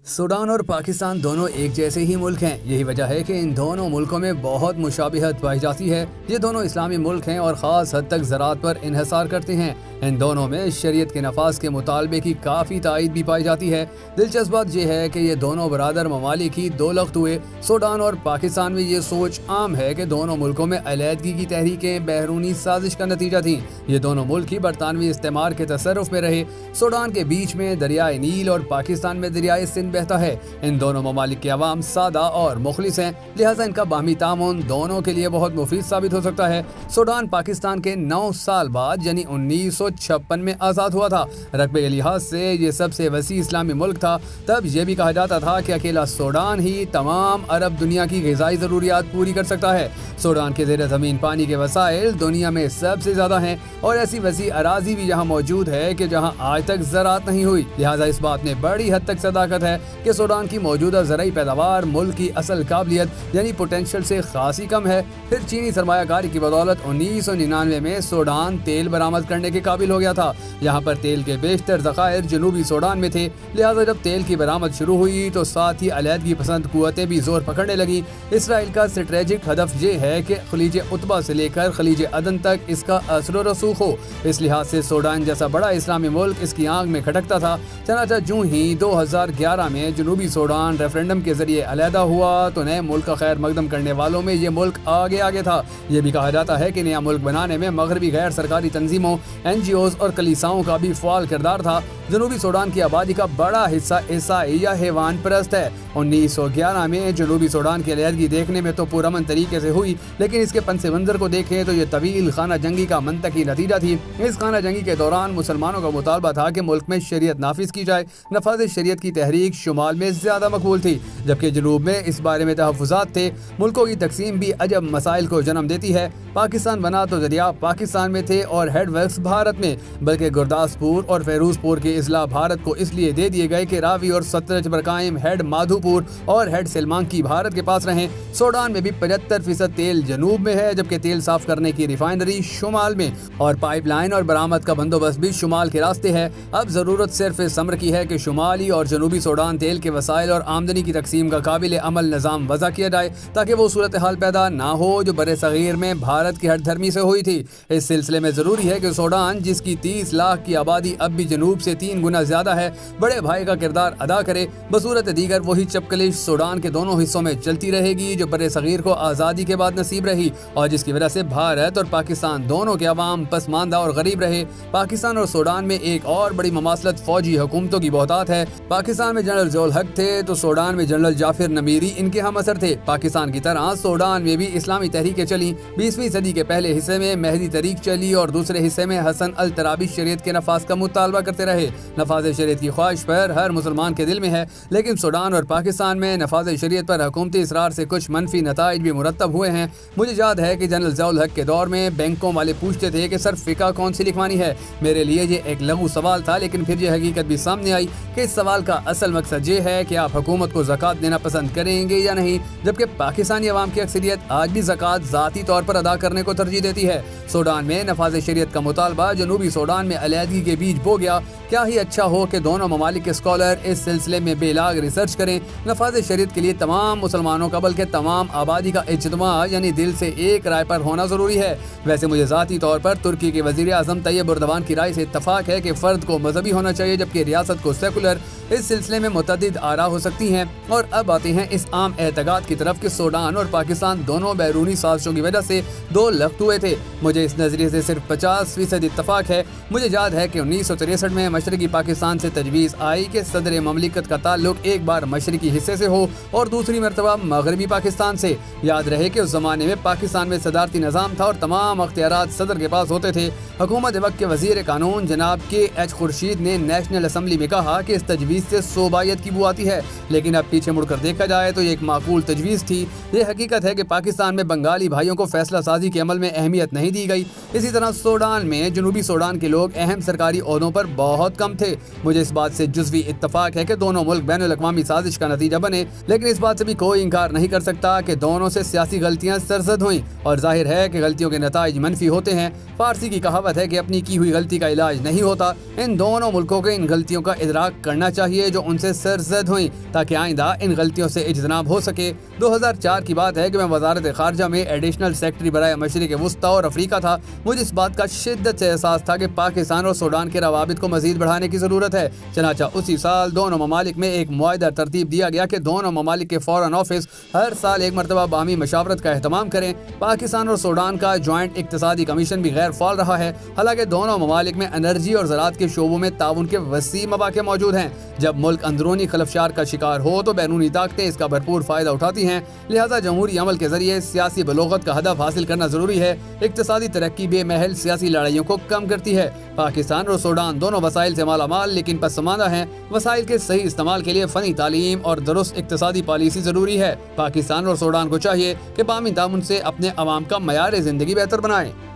Sudan और पाकिस्तान दोनों एक जैसे ही मुल्क हैं। यही वजह है कि इन दोनों मुल्कों में बहुत मुशाबिहत पाई जाती है। ये दोनों इस्लामी मुल्क हैं और ख़ास हद तक ज़राअत पर इन्हिसार करते हैं। इन दोनों में शरीयत के नफाज के मुतालबे की काफ़ी तायद भी पाई जाती है। दिलचस्प बात यह है कि ये दोनों बरादर ममालिक ही दो लख्त हुए। सूडान और पाकिस्तान में ये सोच आम है कि दोनों मुल्कों में अलहदगी की तहरीकें बैरूनी साजिश का नतीजा थीं। ये दोनों मुल्क ही बरतानवी इस्तेमार के तसर्रुफ में रहे। सूडान के बीच में दरियाए नील और पाकिस्तान में दरियाए सिंध बहता है। इन दोनों ममालिक के अवाम सादा और मुखलिस हैं, लिहाजा इनका बाहमी तामुन दोनों के लिए बहुत मुफीद साबित हो सकता है। सूडान पाकिस्तान के 9 साल बाद यानी 1956 में आज़ाद हुआ था। रकबे के लिहाज से ये सबसे वसी इस्लामी मुल्क था। तब यह भी कहा जाता था कि अकेला सूडान ही तमाम अरब दुनिया की ग़िज़ाई ज़रूरियात पूरी कर सकता है। सूडान के ज़ेर ज़मीन पानी के वसाइल दुनिया में सबसे ज़्यादा हैं और ऐसी वसी अराज़ी भी यहाँ मौजूद है कि जहाँ आज तक ज़राअत नहीं हुई। लिहाजा इस बात में बड़ी हद तक सदाकत है कि सूडान की मौजूदा ज़राई पैदावार मुल्क की असल काबिलियत यानी पोटेंशियल से खासी कम है। फिर चीनी सरमायाकारी की बदौलत 1999 में सूडान तेल बरामद करने के काबिल हो गया था। यहाँ पर तेल के बेशतर ज़खायर जनूबी सूडान में थे। लिहाजा जब तेल की बरामद शुरू हुई तो साथ ही अलहदगी पसंद कुव्वतें भी जोर पकड़ने लगी। इसराइल का स्ट्रेटेजिक हदफ ये है कि खलीज उत्बा से लेकर खलीज अदन तक इसका असर रसूख हो। इस लिहाज से सूडान जैसा बड़ा इस्लामी मुल्क इसकी आंख में खटकता था। चनाचा जूं ही 2011 में जनूबी सूडान रेफरेंडम के जरिए अलहदा हुआ तो नए मुल्क का खैर मकदम करने वालों में ये मुल्क आगे था। ये भी कहा जाता है कि नया मुल्क बनाने में मगरबी गैर सरकारी तंजीमों, NGOs और कलीसाओं का भी फ़ाल किरदार था। जनूबी सूडान की आबादी का बड़ा हिस्सा ईसाई या हैवान परस्त है। 1911 में जनूबी सूडान की अलहदगी देखने में तो पुरअमन तरीके से हुई, लेकिन इसके पनस मंजर को देखें तो ये तवील खाना जंगी का मंतकी नतीजा थी। इस खाना जंगी के दौरान मुसलमानों का मुतालबा था कि मुल्क में शरीयत नाफिज की जाए। नफाज शरीयत की तहरीक शुमाल में ज़्यादा मकबूल थी, जबकि जनूब में इस बारे में तहफ़्फ़ुज़ात थे। मुल्कों की तकसीम भी अजब मसाइल को जन्म देती है। पाकिस्तान बना तो दरिया पाकिस्तान में थे और हेड वर्क्स भारत में, बल्कि गुरदासपुर और फेरूजपुर के इजला भारत को इसलिए दे दिए गए कि रावी और सतलज पर कायम हेड माधोपुर और हेड सिलमांकी भारत के पास रहें। सूडान में भी 75% तेल जनूब में है, जबकि तेल साफ करने की रिफाइनरी शुमाल में और पाइपलाइन और बरामद का बंदोबस्त भी शुमाल के रास्ते है। अब ज़रूरत सिर्फ इस अमर की है कि शुमाली और जनूबी सूडान तेल के वसाइल और आमदनी की तकसीम का काबिल अमल निज़ाम वज़ा किया जाए, ताकि वो सूरत हाल पैदा ना हो जो बरे सगीर में भारत की हठधर्मी से हुई थी। इस सिलसिले में ज़रूरी है कि सूडान, जिसकी 30 लाख की आबादी अब भी जनूब से 3 गुना ज़्यादा है, बड़े भाई का किरदार अदा करे। बसूरत दीगर वही चपकलिश सूडान के दोनों हिस्सों में चलती रहेगी जो बरे सगीर को आज़ादी के बाद नसीब रही और जिसकी वजह से भारत और पाकिस्तान दोनों के अवाम पसमानदा और गरीब रहे। पाकिस्तान और सूडान में एक और बड़ी ममासलत फौजी हुकूमतों की बहुतात है। पाकिस्तान में जनरल ज़ोल हक थे तो सूडान में जनरल जाफिर नमीरी इनके हम असर थे। पाकिस्तान की तरह सूडान में भी इस्लामी तहरीकें चली। 20वीं सदी के पहले हिस्से में मेहदी तरीक चली और दूसरे हिस्से में हसन अल तराबी शरीयत के नफाज का मुतालबा करते रहे। नफाज शरीयत की ख्वाहिश पर हर मुसलमान के दिल में है, लेकिन सूडान और पाकिस्तान में नफाज शरीयत पर हुकूमती इसरार से कुछ मनफी नताइज भी मुरतब हुए हैं। मुझे याद है कि जनरल ज़ियाउल हक के दौर में बैंकों वाले पूछते थे कि सर फ़िक़ा कौन सी लिखवानी है। मेरे लिए ये एक लघु सवाल था, लेकिन फिर ये हकीकत भी सामने आई कि इस सवाल का असल मकसद ये है कि आप हुकूमत को ज़कात देना पसंद करेंगे या नहीं, जबकि पाकिस्तानी अवाम की अक्सरियत आज भी ज़कात ज़ाती तौर पर अदा करने को तरजीह देती है। सूडान में नफाज शरीयत का मुतालबा जनूबी सूडान में अलहदगी के बीज बो गया। क्या ही अच्छा हो कि दोनों ममालिक के स्कॉलर इस सिलसिले में बेलाग रिसर्च करें। नफाज शरीयत के लिए तमाम मुसलमानों का बल्कि तमाम आबादी का इज्तिमा यानी दिल से एक राय पर होना ज़रूरी है। वैसे मुझे ज़ाती तौर पर तुर्की के वज़ीर आज़म तैयब उर्दवान की राय से इत्तफाक है कि फ़र्द को मजहबी होना चाहिए जबकि रियासत को सेकुलर। इस सिलसिले में मुतअद्दिद आरा हो सकती हैं। और अब आते हैं इस आम एतकाद की तरफ कि सूडान और पाकिस्तान दोनों बैरूनी साजिशों की वजह से दो लख्त हुए थे। मुझे इस नज़रिए से सिर्फ 50% इत्तफाक है। मुझे याद है कि 1963 में मशरकी पाकिस्तान से तजवीज़ आई कि सदर ममलिकत का ताल्लुक एक बार मशरकी हिस्से से हो और दूसरी मरतबा मगरबी पाकिस्तान से। याद रहे कि उस ज़माने में पाकिस्तान में सदारती निज़ाम था और तमाम अख्तियारात सदर के पास होते थे। हुकूमत वक्त के वज़ीर कानून जनाब KH खुर्शीद ने नेशनल असम्बली में कहा कि इस तजवीज़ से सोबायत की बू आती है, लेकिन अब पीछे मुड़कर देखा जाए तो ये एक माकूल तजवीज़ थी। ये हकीकत है कि पाकिस्तान में बंगाली भाइयों को फैसला साजी के अमल में अहमियत नहीं दी गई। इसी तरह सूडान में जनूबी सूडान के लोग अहम सरकारी ओहदों पर बहुत कम کم تھے۔ مجھے اس بات سے جزوی اتفاق ہے کہ دونوں ملک بین الاقوامی سازش کا نتیجہ بنے، لیکن اس بات سے بھی کوئی انکار نہیں کر سکتا کہ دونوں سے سیاسی غلطیاں سرزد ہوئیں اور ظاہر ہے کہ غلطیوں کے نتائج منفی ہوتے ہیں۔ فارسی کی کہاوت ہے کہ اپنی کی ہوئی غلطی کا علاج نہیں ہوتا۔ ان دونوں ملکوں کو ان غلطیوں کا ادراک کرنا چاہیے جو ان سے سرزد ہوئیں، تاکہ آئندہ ان غلطیوں سے اجتناب ہو سکے۔ 2004 کی بات ہے کہ میں وزارت خارجہ میں ایڈیشنل سیکرٹری برائے مشرق وسطیٰ اور افریقہ تھا۔ مجھے اس بات کا شدت سے احساس تھا کہ پاکستان اور سوڈان کے روابط کو مزید بڑھانے کی ضرورت ہے۔ چنانچہ اسی سال دونوں ممالک میں ایک معاہدہ ترتیب دیا گیا کہ دونوں ممالک کے فارن آفس ہر سال ایک مرتبہ باہمی مشاورت کا اہتمام کریں۔ پاکستان اور سوڈان کا جوائنٹ اقتصادی کمیشن بھی غیر فعال رہا ہے، حالانکہ دونوں ممالک میں انرجی اور زراعت کے شعبوں میں تعاون کے وسیع مواقع موجود ہیں۔ جب ملک اندرونی خلفشار کا شکار ہو تو بیرونی طاقتیں اس کا بھرپور فائدہ اٹھاتی ہیں، لہذا جمہوری عمل کے ذریعے سیاسی بلوغت کا ہدف حاصل کرنا ضروری ہے۔ اقتصادی ترقی بے محل سیاسی لڑائیوں کو کم کرتی ہے۔ پاکستان اور سوڈان دونوں وسائل سے مالا مال لیکن پسماندہ ہیں۔ وسائل کے صحیح استعمال کے لیے فنی تعلیم اور درست اقتصادی پالیسی ضروری ہے۔ پاکستان اور سوڈان کو چاہیے کہ باہمی تعاون سے اپنے عوام کا معیار زندگی بہتر بنائیں۔